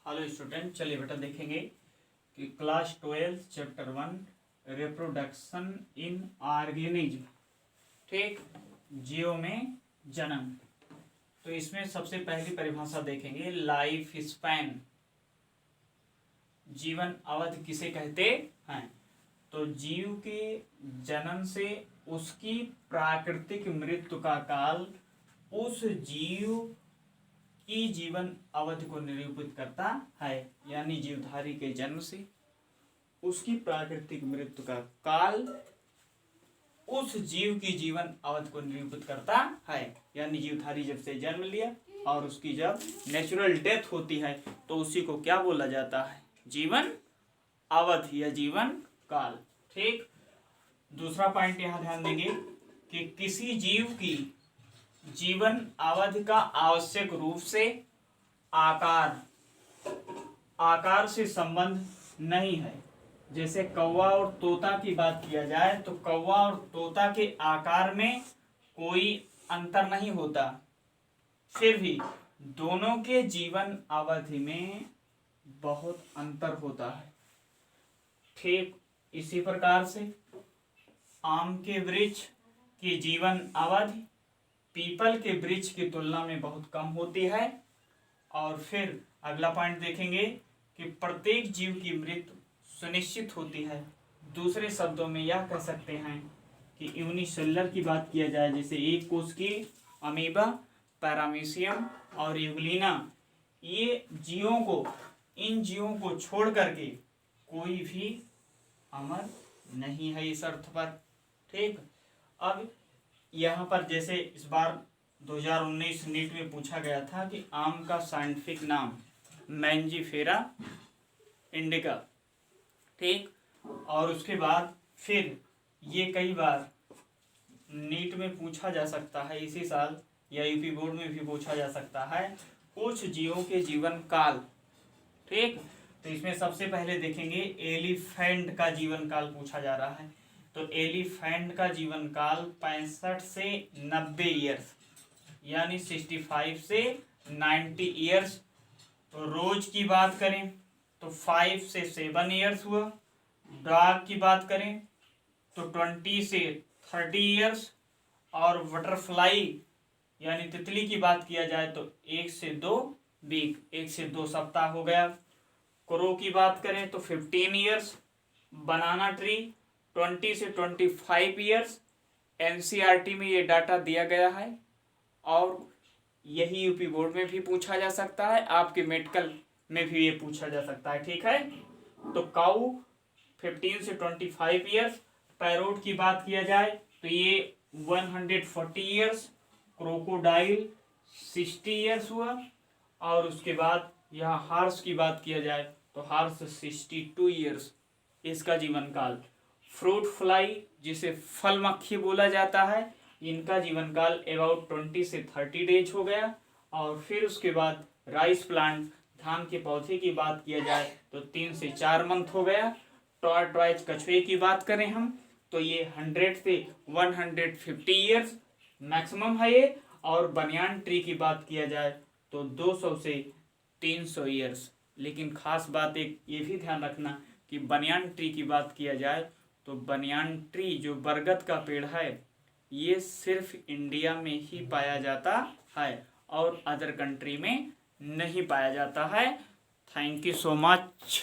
Hello student, चलिए बेटा देखेंगे कि class 12 chapter 1 reproduction in organism, ठीक, जीव में जन्म। तो इसमें सबसे पहली परिभाषा देखेंगे लाइफ स्पैन, जीवन अवधि किसे कहते हैं। तो जीव के जन्म से उसकी प्राकृतिक मृत्यु का काल उस जीव की जीवन अवधि को निरूपित करता है। यानी जीवधारी के जन्म से उसकी प्राकृतिक मृत्यु का काल उस जीव की जीवन अवधि को निरूपित करता है। यानी जीवधारी जब से जन्म लिया और उसकी जब नेचुरल डेथ होती है तो उसी को क्या बोला जाता है, जीवन अवधि या जीवन काल। ठीक। दूसरा पॉइंट यहाँ ध्यान देंगे कि किसी जीव की जीवन अवधि का आवश्यक रूप से आकार से संबंध नहीं है। जैसे कौवा और तोता की बात किया जाए तो कौवा और तोता के आकार में कोई अंतर नहीं होता, फिर भी दोनों के जीवन अवधि में बहुत अंतर होता है। ठीक इसी प्रकार से आम के वृक्ष की जीवन अवधि पीपल के वृक्ष की तुलना में बहुत कम होती है। और फिर अगला पॉइंट देखेंगे कि प्रत्येक जीव की मृत्यु सुनिश्चित होती है। दूसरे शब्दों में यह कह सकते हैं कि यूनिसेलुलर की बात किया जाए, जैसे एक कोश की अमीबा, पैरामीशियम और यूग्लिना, ये जीवों को, इन जीवों को छोड़ करके कोई भी अमर नहीं है इस अर्थ पर। ठीक। अब यहाँ पर जैसे इस बार 2019 नीट में पूछा गया था कि आम का साइंटिफिक नाम मैंजीफेरा इंडिका। ठीक। और उसके बाद फिर ये कई बार नीट में पूछा जा सकता है, इसी साल या यूपी बोर्ड में भी पूछा जा सकता है, कुछ जीवों के जीवन काल। ठीक। तो इसमें सबसे पहले देखेंगे एलिफेंट का जीवन काल पूछा जा रहा है। तो एलिफेंट का जीवन काल 65 से 90 ईयर्स, यानी 65 से 90 ईयर्स। तो रोज की बात करें तो 5 से 7 ईयर्स हुआ। डॉग की बात करें तो 20 से 30 ईयर्स। और बटरफ्लाई यानी तितली की बात किया जाए तो 1 से 2 वीक, 1 से 2 सप्ताह हो गया। क्रो की बात करें तो 15 ईयर्स। बनाना ट्री 20 से 25 ईयर्स। एनसीईआरटी में ये डाटा दिया गया है और यही यूपी बोर्ड में भी पूछा जा सकता है, आपके मेडिकल में भी ये पूछा जा सकता है। ठीक है। तो काऊ 15 से 25 ईयर्स। पैरोट की बात किया जाए तो ये 140 ईयर्स। क्रोकोडाइल 60 ईयर्स हुआ। और उसके बाद यहाँ हार्स की बात किया जाए तो हार्स 62 ईयर्स इसका जीवन काल। फ्रूट फ्लाई जिसे फल मक्खी बोला जाता है, इनका जीवन काल अबाउट 20 से 30 डेज हो गया। और फिर उसके बाद राइस प्लांट, धान के पौधे की बात किया जाए तो 3 से 4 मंथ हो गया। टॉर्टॉइज कछुए की बात करें हम तो ये 100 से 150 ईयर्स मैक्सिमम है ये। और बनियान ट्री की बात किया जाए तो 200 से 300 ईयर्स। लेकिन खास बात एक ये भी ध्यान रखना कि बनियान ट्री की बात किया जाए तो बनियान ट्री जो बरगद का पेड़ है ये सिर्फ इंडिया में ही पाया जाता है और अदर कंट्री में नहीं पाया जाता है। Thank you so much.